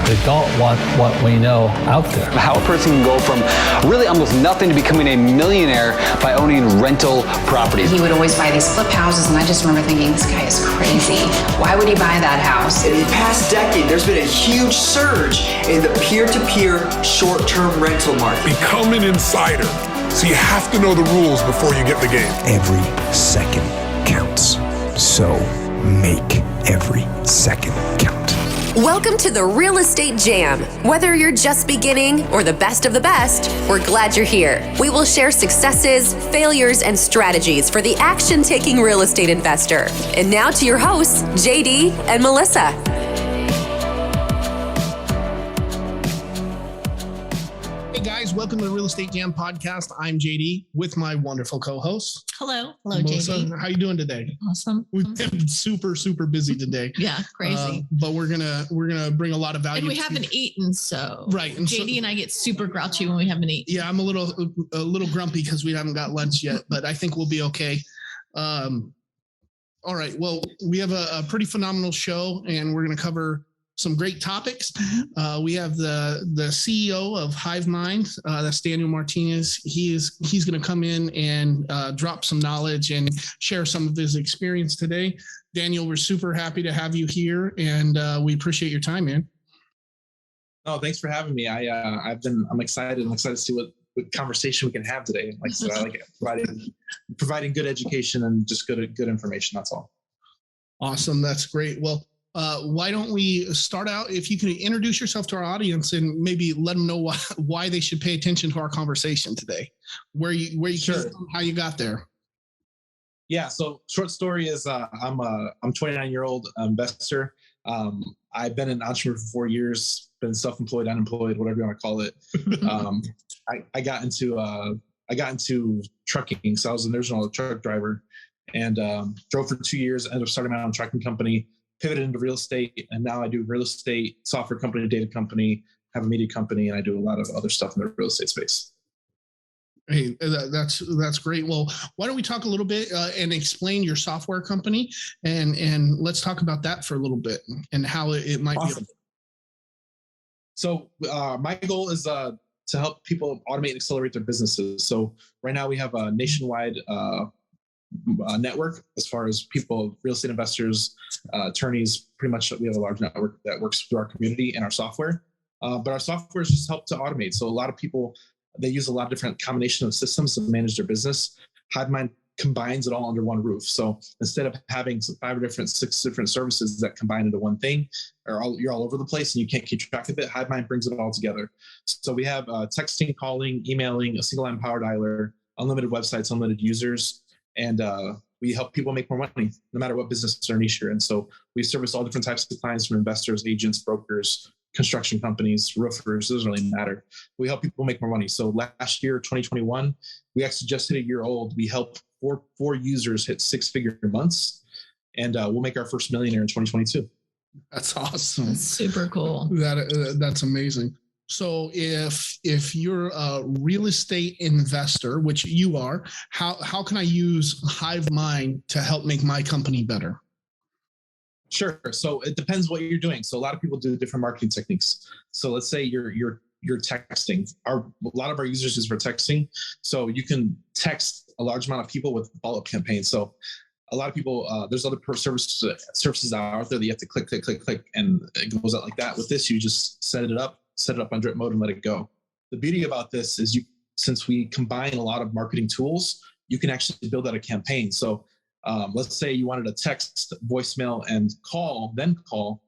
They don't want what we know out there. How a person can go from really almost nothing to becoming a millionaire by owning rental properties. He would always buy these flip houses, and I just remember thinking, this guy is crazy. Why would he buy that house? In the past decade, there's been a huge surge in the peer-to-peer short-term rental market. Become an insider. So you have to know the rules before you get the game. Every second counts. So make every second count. Welcome to the Real Estate Jam. Whether you're just beginning or the best of the best, we're glad you're here. We will share successes, failures, and strategies for the action-taking real estate investor. And now to your hosts, JD and Melissa. Hey guys, welcome to the Real Estate Jam podcast. I'm JD with my wonderful co-host. Hello, Melissa. JD. How you doing today? Awesome. We've been super busy today. Yeah, crazy. But we're gonna bring a lot of value. And we haven't eaten, so right. And JD and I get super grouchy when we haven't eaten. Yeah, I'm a little grumpy because we haven't got lunch yet, but I think we'll be okay. All right. Well, we have a pretty phenomenal show, and we're gonna cover some great topics. We have the CEO of Hive, that's Daniel Martinez. He's going to come in and drop some knowledge and share some of his experience today. Daniel, we're super happy to have you here, and we appreciate your time, man. Oh, thanks for having me. I'm excited. I'm excited to see what conversation we can have today. Like I said, I like it. Providing good education and just good information. That's all. Awesome. That's great. Well, why don't we start out, if you can introduce yourself to our audience and maybe let them know why they should pay attention to our conversation today, where you sure. came from, how you got there. Yeah. So short story is I'm 29-year-old investor. I've been an entrepreneur for 4 years, been self-employed, unemployed, whatever you want to call it. I got into trucking. So I was an original truck driver and drove for 2 years, ended up starting my own trucking company, pivoted into real estate, and now I do real estate, software company, data company, have a media company, and I do a lot of other stuff in the real estate space. Hey, that's great. Well, why don't we talk a little bit and explain your software company, and let's talk about that for a little bit and how it might awesome. be. So my goal is to help people automate and accelerate their businesses. So right now we have a nationwide network as far as people, real estate investors, attorneys. Pretty much we have a large network that works through our community and our software. But our software is just help to automate. So a lot of people, they use a lot of different combination of systems to manage their business. HiveMind combines it all under one roof. So instead of having 6 different services that combine into one thing, you're all over the place and you can't keep track of it, HiveMind brings it all together. So we have texting, calling, emailing, a single line power dialer, unlimited websites, unlimited users. And we help people make more money, no matter what business or niche you're in. So we service all different types of clients, from investors, agents, brokers, construction companies, roofers. It doesn't really matter. We help people make more money. So last year, 2021, we actually just hit a year old. We helped four users hit 6-figure months, and we'll make our first millionaire in 2022. That's awesome. That's super cool. That's amazing. So if you're a real estate investor, which you are, how can I use HiveMind to help make my company better? Sure. So it depends what you're doing. So a lot of people do different marketing techniques. So let's say you're texting. A lot of our users use for texting. So you can text a large amount of people with follow-up campaigns. So a lot of people, there's other services out there that you have to click, and it goes out like that. With this, you just set it up on drip mode and let it go. The beauty about this is since we combine a lot of marketing tools, you can actually build out a campaign. So let's say you wanted to text, voicemail, and call,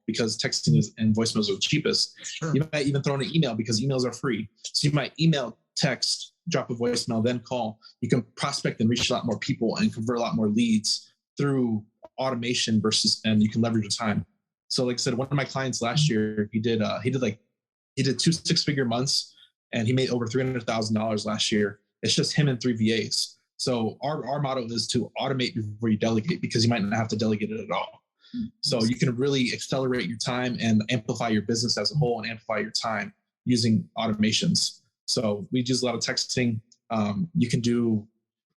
because texting and voicemails are the cheapest. Sure. You might even throw in an email because emails are free. So you might email, text, drop a voicemail, then call. You can prospect and reach a lot more people and convert a lot more leads through automation and you can leverage your time. So like I said, one of my clients last year, he did 2 6-figure months, and he made over $300,000 last year. It's just him and 3 VAs. So our motto is to automate before you delegate, because you might not have to delegate it at all. So you can really accelerate your time and amplify your business as a whole and amplify your time using automations. So we use a lot of texting. You can do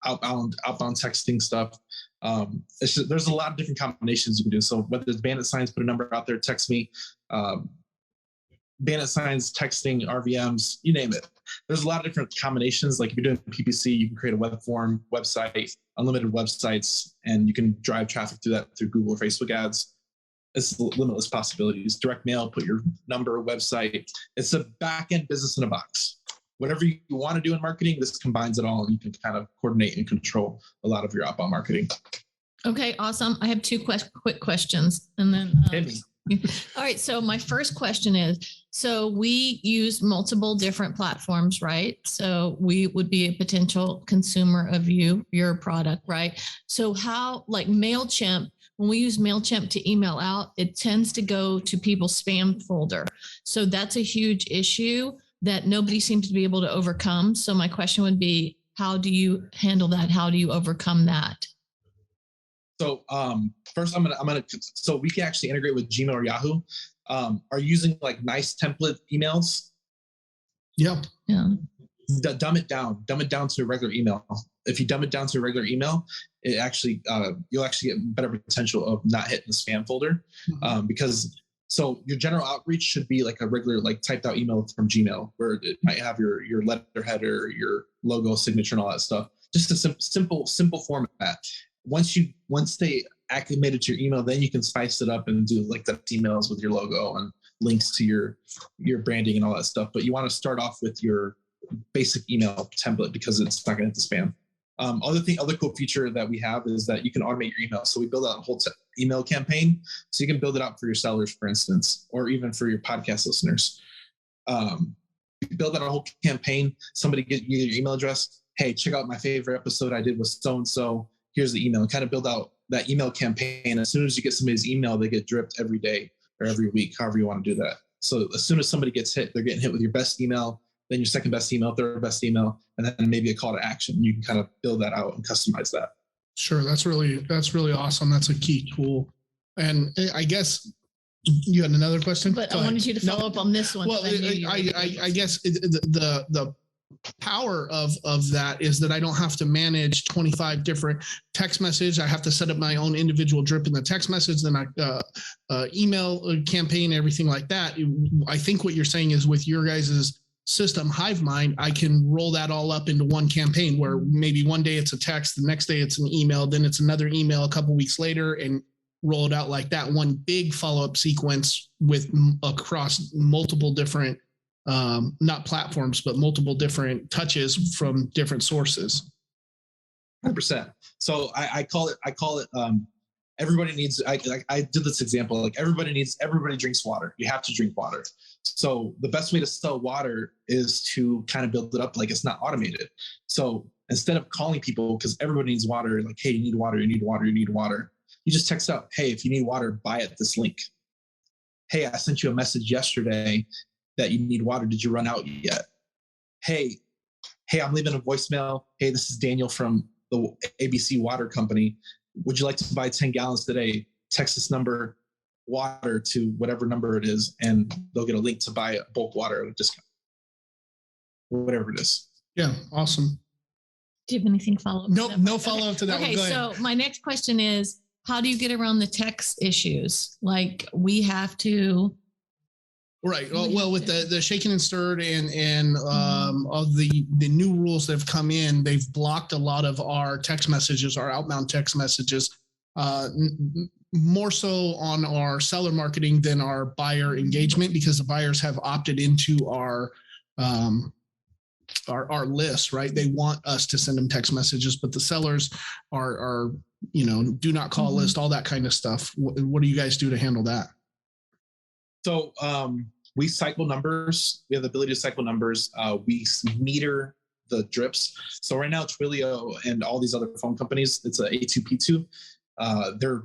outbound texting stuff. There's a lot of different combinations you can do. So whether it's bandit signs, put a number out there, text me. bandit signs, texting, RVMs, you name it. There's a lot of different combinations. Like if you're doing PPC, you can create a web form, website, unlimited websites, and you can drive traffic through that through Google or Facebook ads. It's limitless possibilities. Direct mail, put your number, website. It's a back-end business in a box. Whatever you want to do in marketing, this combines it all, and you can kind of coordinate and control a lot of your outbound marketing. Okay, awesome. I have two quick questions, and then Hit me. all right. So my first question is, so we use multiple different platforms, right? So we would be a potential consumer of your product, right? So how, like MailChimp, when we use MailChimp to email out, it tends to go to people's spam folder. So that's a huge issue that nobody seems to be able to overcome. So my question would be, how do you handle that? How do you overcome that? So first, so we can actually integrate with Gmail or Yahoo. Are you using like nice template emails? Yeah. Dumb it down to a regular email. If you dumb it down to a regular email, it actually you'll actually get better potential of not hitting the spam folder. Because so your general outreach should be like a regular, like typed out email from Gmail, where it might have your letterhead or your logo, signature, and all that stuff. Just a simple format. Once they acclimated to your email, then you can spice it up and do like the emails with your logo and links to your branding and all that stuff. But you want to start off with your basic email template because it's not going to hit the spam. Other cool feature that we have is that you can automate your email. So we build out a whole email campaign. So you can build it out for your sellers, for instance, or even for your podcast listeners. You build out a whole campaign. Somebody get you your email address. Hey, check out my favorite episode I did with so-and-so. Here's the email. And kind of build out that email campaign. As soon as you get somebody's email, they get dripped every day or every week, however you want to do that. So as soon as somebody gets hit, they're getting hit with your best email, then your second best email, third best email, and then maybe a call to action. You can kind of build that out and customize that. Sure. That's really awesome. That's a key tool. And I guess you had another question, but I wanted you to follow up on this one. Well, I guess the power of that is that I don't have to manage 25 different text messages. I have to set up my own individual drip in the text message, then email campaign, everything like that. I think what you're saying is with your guys's system, HiveMind, I can roll that all up into one campaign where maybe one day it's a text, the next day it's an email, then it's another email a couple weeks later, and roll it out like that. One big follow-up sequence with across multiple different not platforms, but multiple different touches from different sources. 100%. So I call it everybody needs, I did this example, like everybody drinks water. You have to drink water. So the best way to sell water is to kind of build it up like it's not automated. So instead of calling people, because everybody needs water, like, hey, you need water, you need water, you need water. You just text out, hey, if you need water, buy at this link. Hey, I sent you a message yesterday that you need water. Did you run out yet? Hey, I'm leaving a voicemail. Hey, this is Daniel from the ABC Water Company. Would you like to buy 10 gallons today? Text this number, water, to whatever number it is, and they'll get a link to buy bulk water at a discount. Whatever it is. Yeah, awesome. Do you have anything follow-up? No follow-up to that. Okay, so my next question is, how do you get around the text issues? Like we have to... Right. Well, with the shaken and stirred and of the new rules that have come in, they've blocked a lot of our text messages, our outbound text messages, more so on our seller marketing than our buyer engagement, because the buyers have opted into our list, right? They want us to send them text messages, but the sellers are do not call list, all that kind of stuff. What do you guys do to handle that? So we cycle numbers. We have the ability to cycle numbers. We meter the drips. So right now, Twilio and all these other phone companies, it's a A2P2. They're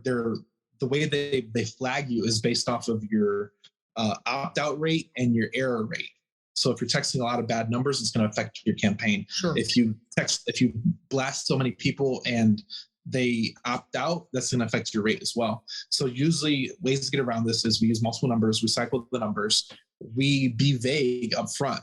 the way they flag you is based off of your opt-out rate and your error rate. So if you're texting a lot of bad numbers, it's going to affect your campaign. Sure. If you blast so many people and they opt out, that's going to affect your rate as well. So usually ways to get around this is we use multiple numbers, we cycle the numbers, we be vague up front.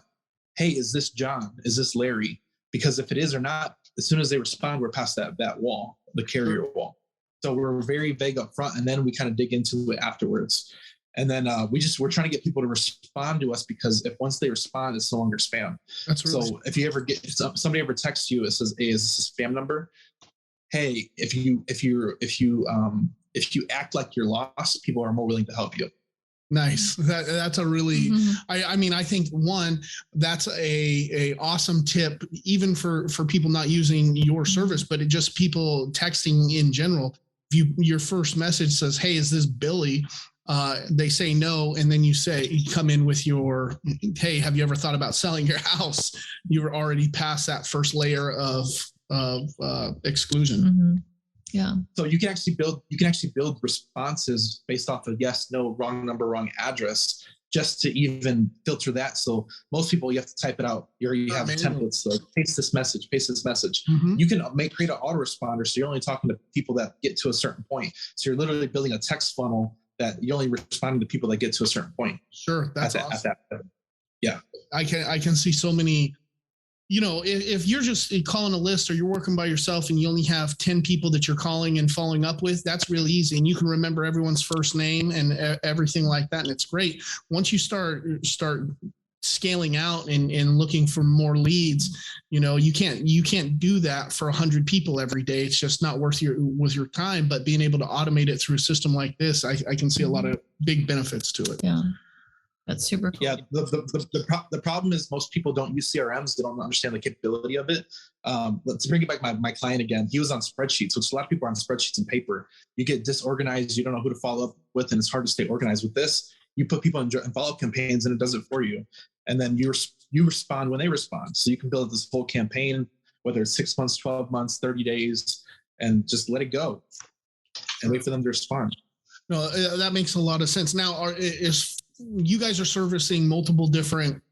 Hey, is this John? Is this Larry? Because if it is or not, as soon as they respond, we're past that wall, the carrier wall. So we're very vague up front, and then we kind of dig into it afterwards. And then we're trying to get people to respond to us, because if once they respond, it's no longer spam. That's really so if you ever get, if somebody ever texts you, it says, "Hey, is this a spam number?" Hey, if you act like you're lost, people are more willing to help you. Nice. That's a really, I mean, I think that's a awesome tip, even for people not using your service, but it just people texting in general. If your first message says, "Hey, is this Billy?" They say no, and then you come in with your, "Hey, have you ever thought about selling your house?" You're already past that first layer of exclusion. Mm-hmm. Yeah. So you can actually build responses based off of yes, no, wrong number, wrong address, just to even filter that. So most people, you have to type it out. You have templates, like paste this message. You can create an autoresponder, so you're only talking to people that get to a certain point. So you're literally building a text funnel that you're only responding to people that get to a certain point. Sure, that's awesome. Yeah, I can see so many. If you're just calling a list, or you're working by yourself and you only have 10 people that you're calling and following up with, that's really easy. And you can remember everyone's first name and everything like that. And it's great. Once you start scaling out and looking for more leads, you can't do that for 100 people every day. It's just not worth your time. But being able to automate it through a system like this, I can see a lot of big benefits to it. Yeah. That's super cool. Yeah, the problem is most people don't use CRMs. They don't understand the capability of it. Let's bring it back my client again. He was on spreadsheets, which a lot of people are on spreadsheets and paper. You get disorganized. You don't know who to follow up with, and it's hard to stay organized. With this, you put people in follow-up campaigns, and it does it for you. And then you respond when they respond. So you can build this whole campaign, whether it's 6 months, 12 months, 30 days, and just let it go and wait for them to respond. No, that makes a lot of sense. Now, you guys are servicing multiple different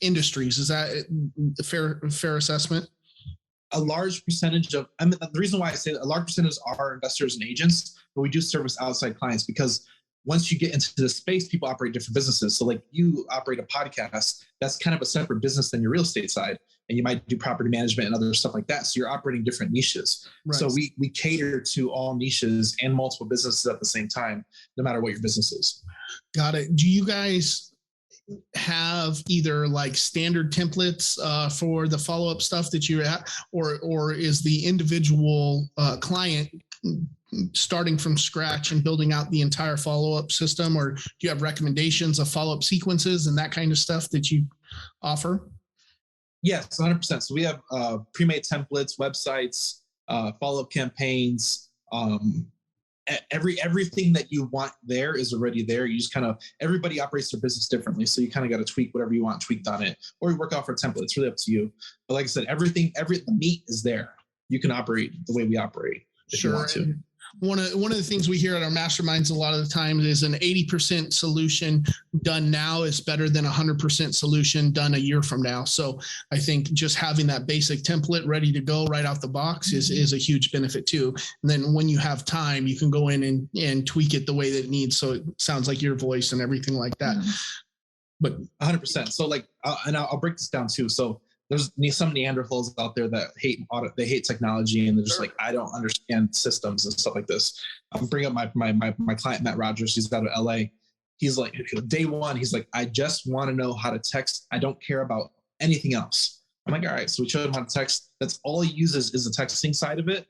industries. Is that a fair assessment? A large percentage of, the reason why I say that a large percentage are investors and agents, but we do service outside clients, because once you get into this space, people operate different businesses. So like you operate a podcast, that's kind of a separate business than your real estate side. And you might do property management and other stuff like that. So you're operating different niches. Right. So we cater to all niches and multiple businesses at the same time, no matter what your business is. Got it. Do you guys have either like standard templates for the follow-up stuff that you have, or is the individual client starting from scratch and building out the entire follow-up system? Or do you have recommendations of follow-up sequences and that kind of stuff that you offer? Yes, 100%. So we have pre-made templates, websites, follow-up campaigns. Everything that you want there is already there. You just everybody operates their business differently. So you kind of got to tweak whatever you want tweaked on it, or you work off our template. It's really up to you. But like I said, the meat is there. You can operate the way we operate if you want to. One of the things we hear at our masterminds a lot of the time is an 80% solution done now is better than 100% solution done a year from now. So I think just having that basic template ready to go right out the box is a huge benefit too. And then when you have time, you can go in and tweak it the way that it needs. So it sounds like your voice and everything like that. But 100%. So like, I'll break this down too. So there's some Neanderthals out there that hate technology, and they're just like, I don't understand systems and stuff like this. I'm bringing up my client, Matt Rogers. He's out of LA. He's like, day one, he's like, I just want to know how to text. I don't care about anything else. I'm like, all right. So we showed him how to text. That's all he uses is the texting side of it.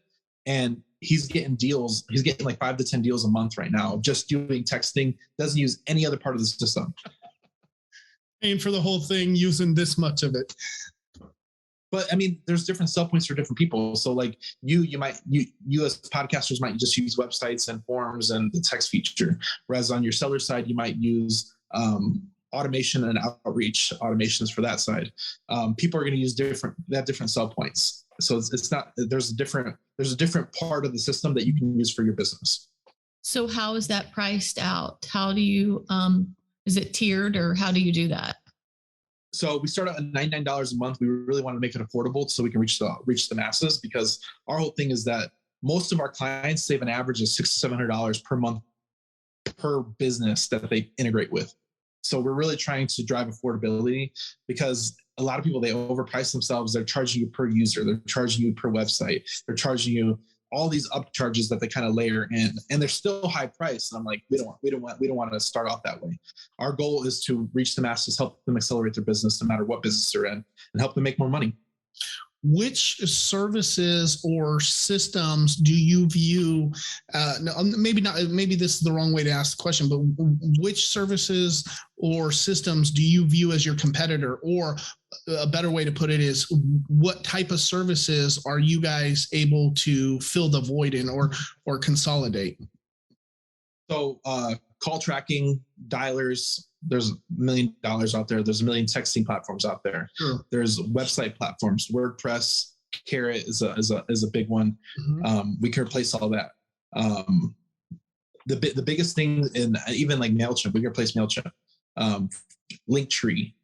And he's getting deals. He's getting like 5 to 10 deals a month right now, just doing texting. Doesn't use any other part of the system. Paying for the whole thing, using this much of it. But I mean, there's different sell points for different people. So like you as podcasters might just use websites and forums and the text feature. Whereas on your seller side, you might use automation and outreach automations for that side. People are going to use different sell points. So it's not, there's a different part of the system that you can use for your business. So how is that priced out? How do you, is it tiered, or how do you do that? So we start out at $99 a month. We really want to make it affordable so we can reach the masses, because our whole thing is that most of our clients save an average of $600 to $700 per month per business that they integrate with. So we're really trying to drive affordability, because a lot of people, they overprice themselves. They're charging you per user. They're charging you per website. They're charging you all these upcharges that they kind of layer in, and they're still high priced. And I'm like, we don't want to start off that way. Our goal is to reach the masses, help them accelerate their business, no matter what business they're in, and help them make more money. Which services or systems do you view? Maybe not. Maybe this is the wrong way to ask the question, but which services or systems do you view as your competitor? Or a better way to put it is, what type of services are you guys able to fill the void in or consolidate? So call tracking, dialers. There's $1 million out there. There's a million texting platforms out there. Sure. There's website platforms. WordPress, Carrot is a big one. Mm-hmm. We can replace all that. The biggest thing in even like MailChimp, we can replace MailChimp. Linktree.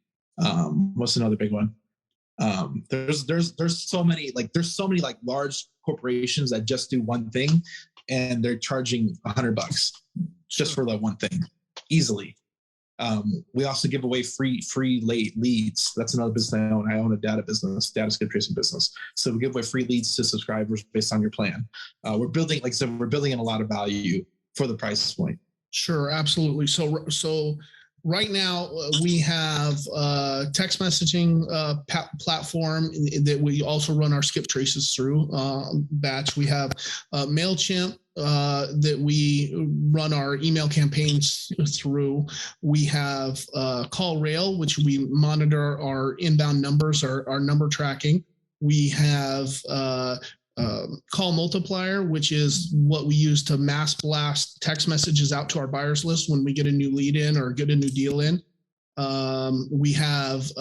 What's another big one? There's so many like large corporations that just do one thing, and they're charging $100 just for that one thing, easily. We also give away free late leads. That's another business I own. I own a data skip tracing business. So we give away free leads to subscribers based on your plan. We're building, like I said, we're building in a lot of value for the price point. Sure, absolutely. So right now we have a text messaging platform that we also run our skip traces through batch. We have MailChimp that we run our email campaigns through. We have CallRail, which we monitor our inbound numbers, our number tracking. We have Call Multiplier, which is what we use to mass blast text messages out to our buyers list when we get a new lead in or get a new deal in. We have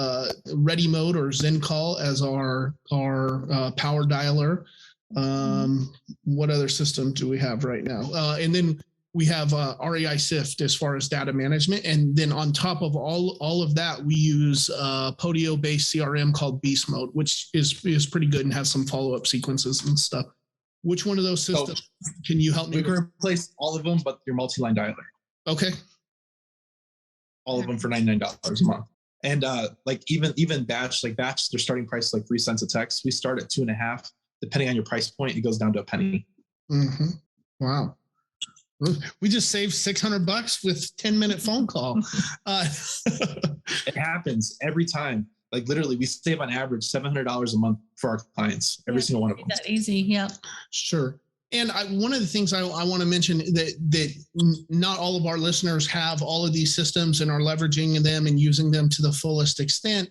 Ready Mode or Zen Call as our power dialer. What other system do we have right now? And then we have REI Sift as far as data management. And then on top of all of that, we use Podio-based CRM called Beast Mode, which is pretty good and has some follow-up sequences and stuff. Which one of those systems can you help me with? We can replace all of them, but your multi-line dialer. Okay. All of them for $99 a month. And like even Batch, their starting price is like 3 cents a text. We start at 2.5. Depending on your price point, it goes down to a penny. Mm-hmm. Wow. We just saved $600 with 10-minute phone call. It happens every time. Like literally, we save on average $700 a month for our clients, every single one of them. That easy, yeah. Sure. And one of the things I want to mention that not all of our listeners have all of these systems and are leveraging them and using them to the fullest extent.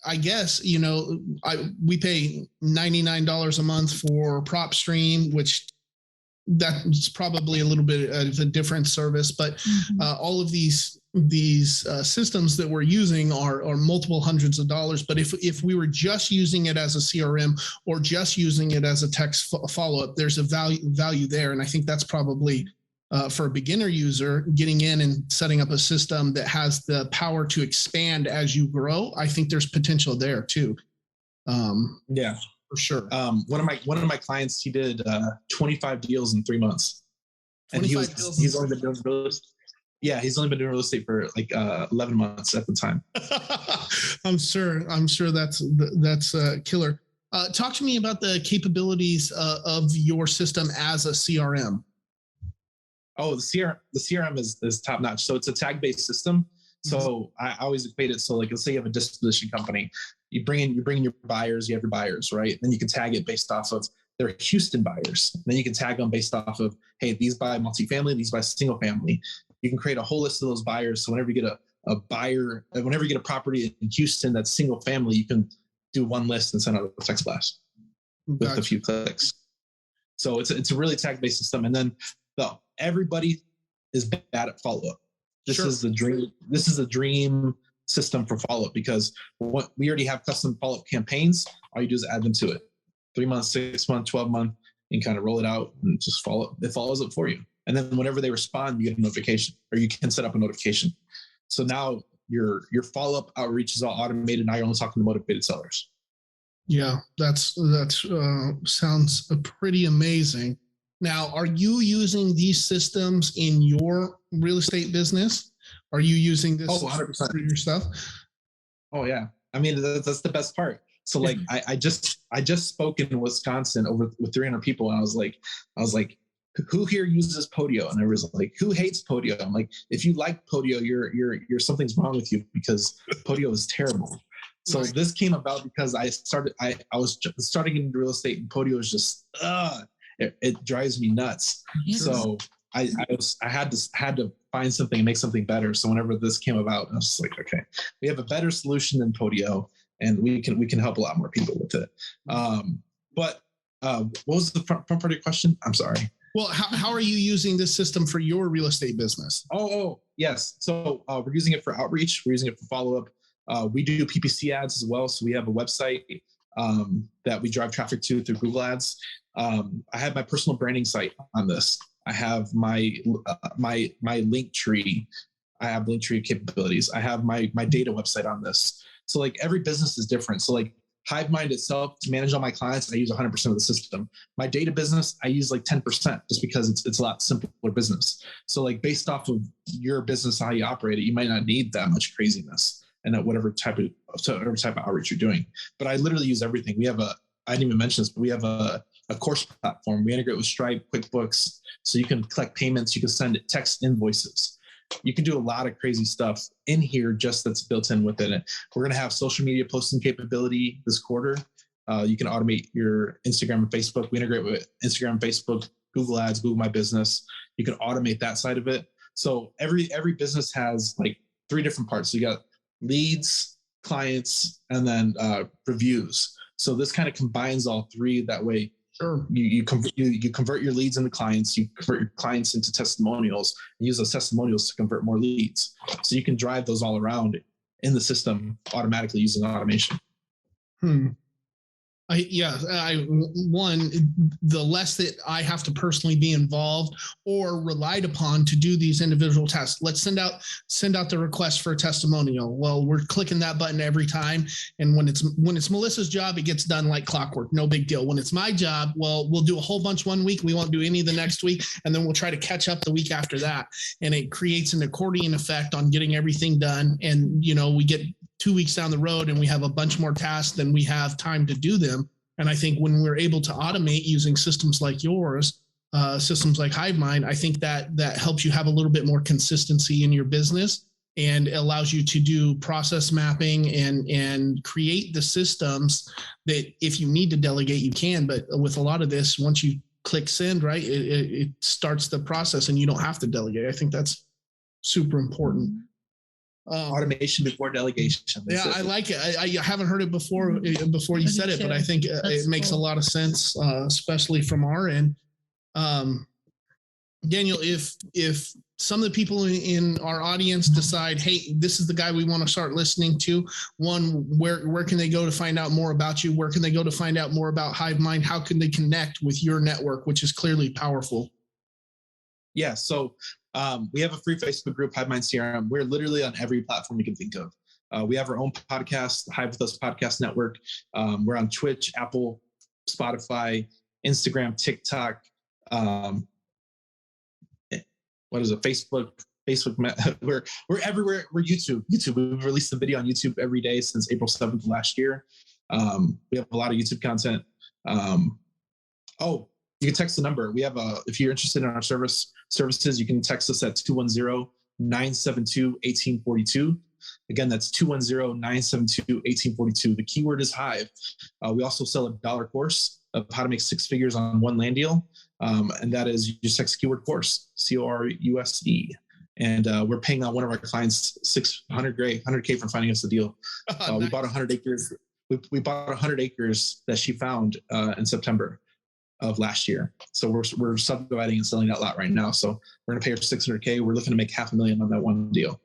I guess, we pay $99 a month for PropStream, which that's probably a little bit of a different service, but all of these systems that we're using are multiple hundreds of dollars. But if we were just using it as a CRM or just using it as a text follow-up, there's a value there. And I think that's probably for a beginner user, getting in and setting up a system that has the power to expand as you grow. I think there's potential there too. Yeah, for sure. One of my clients, he did 25 deals in 3 months, and he's only been doing real estate. Yeah, he's only been doing real estate for like 11 months at the time. I'm sure that's killer. Talk to me about the capabilities of your system as a CRM. Oh, the CRM is top notch. So it's a tag-based system. So I always equate it. So like, let's say you have a disposition company, you bring in your buyers, you have your buyers, right? Then you can tag it based off of their Houston buyers. And then you can tag them based off of, hey, these buy multifamily, these buy single family. You can create a whole list of those buyers. So whenever you get a buyer, whenever you get a property in Houston that's single family, you can do one list and send out a text blast with a few clicks. So it's a really tag-based system. And then everybody is bad at follow-up. This is the dream. This is a dream system for follow-up, because we already have custom follow-up campaigns. All you do is add them to it. 3 months, 6 months, 12 months, and kind of roll it out and just follow. It follows up for you. And then whenever they respond, you get a notification, or you can set up a notification. So now your follow-up outreach is all automated. Now you're only talking to motivated sellers. Yeah, that sounds pretty amazing. Now, are you using these systems in your real estate business? Are you using this 100% for your stuff? Oh yeah. I mean, that's the best part. So like I just spoke in Wisconsin with 300 people, and I was like, who here uses Podio? And everyone's like, who hates Podio? I'm like, if you like Podio, you're something's wrong with you, because Podio is terrible. So this came about because I was starting into real estate, and Podio is just it drives me nuts. So I had to find something and make something better. So whenever this came about, I was like, okay, we have a better solution than Podio, and we can help a lot more people with it. But what was the front part of your question? I'm sorry. Well, how are you using this system for your real estate business? Oh yes. So we're using it for outreach. We're using it for follow-up. We do PPC ads as well. So we have a website that we drive traffic to through Google Ads. I have my personal branding site on this. I have my link tree. I have link tree capabilities. I have my data website on this. So like every business is different. So like HiveMind itself, to manage all my clients, I use 100% of the system. My data business, I use like 10%, just because it's a lot simpler business. So like based off of your business, how you operate it, you might not need that much craziness and whatever type of outreach you're doing. But I literally use everything. I didn't even mention this, but we have a course platform. We integrate with Stripe, QuickBooks, so you can collect payments. You can send text invoices. You can do a lot of crazy stuff in here just that's built in within it. We're going to have social media posting capability this quarter. You can automate your Instagram and Facebook. We integrate with Instagram, Facebook, Google Ads, Google My Business. You can automate that side of it. So every business has like 3 different parts. So you got leads, clients, and then reviews. So this kind of combines all 3. That way, sure, you convert your leads into clients. You convert your clients into testimonials, and use those testimonials to convert more leads. So you can drive those all around in the system automatically using automation. The less that I have to personally be involved or relied upon to do these individual tasks. Let's send out the request for a testimonial. Well, we're clicking that button every time. And when it's Melissa's job, it gets done like clockwork. No big deal. When it's my job, well, we'll do a whole bunch one week. We won't do any the next week. And then we'll try to catch up the week after that. And it creates an accordion effect on getting everything done. And, we get 2 weeks down the road and we have a bunch more tasks than we have time to do them. And I think when we're able to automate using systems like yours, systems like HiveMind, I think that helps you have a little bit more consistency in your business and allows you to do process mapping and create the systems that if you need to delegate, you can. But with a lot of this, once you click send, right, it starts the process and you don't have to delegate. I think that's super important. Automation before delegation. Yeah, I like it. I haven't heard it before you said it, but I think it makes a lot of sense, especially from our end. Daniel, if some of the people in our audience decide, hey, this is the guy we want to start listening to, where can they go to find out more about you? Where can they go to find out more about HiveMind? How can they connect with your network, which is clearly powerful? Yeah, so we have a free Facebook group, HiveMind CRM. We're literally on every platform you can think of. We have our own podcast, Hive with Us Podcast Network. We're on Twitch, Apple, Spotify, Instagram, TikTok. What is it? Facebook. We're everywhere. We're YouTube. We've released a video on YouTube every day since April 7th of last year. We have a lot of YouTube content. You can text the number. We have if you're interested in our services, you can text us at 210-972-1842. Again, that's 210-972-1842. The keyword is Hive. We also sell a $1 course of how to make 6 figures on one land deal. And that is you just text keyword course, CORUSE. And we're paying one of our clients $100K for finding us a deal. Nice. We bought 100 acres. We bought 100 acres that she found in September of last year. So we're subdividing and selling that lot right now. So we're going to pay her $600K. We're looking to make $500,000 on that one deal.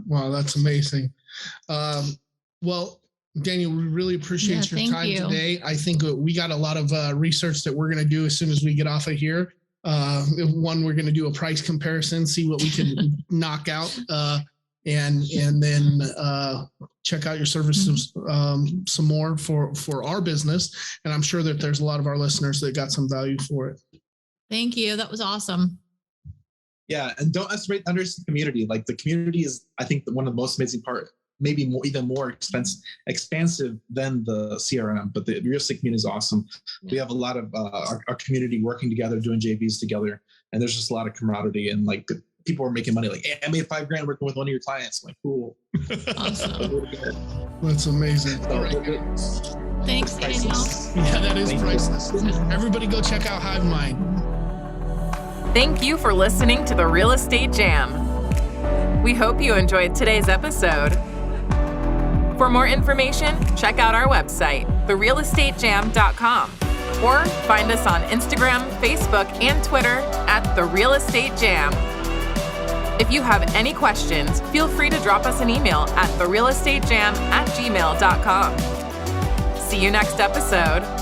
Wow, that's amazing. Well, Daniel, we really appreciate your time today. I think we got a lot of research that we're going to do as soon as we get off of here. One, we're going to do a price comparison, see what we can knock out, and then check out your services some more for our business. And I'm sure that there's a lot of our listeners that got some value for it. Thank you. That was awesome. Yeah, and don't underestimate the community. Like the community is, I think, one of the most amazing maybe even more expansive than the CRM, but the real estate community is awesome. We have a lot of our community working together, doing JVs together, and there's just a lot of camaraderie, and like people are making money. Like, hey, I made $5,000 working with one of your clients. I'm like, cool. Awesome. That's amazing. All right. Thanks, Daniel. Yeah, that is priceless. Everybody go check out Hive Mind. Thank you for listening to the Real Estate Jam. We hope you enjoyed today's episode. For more information, check out our website, therealestatejam.com, or find us on Instagram, Facebook, and Twitter at The Real Estate Jam. If you have any questions, feel free to drop us an email at therealestatejam@gmail.com. See you next episode.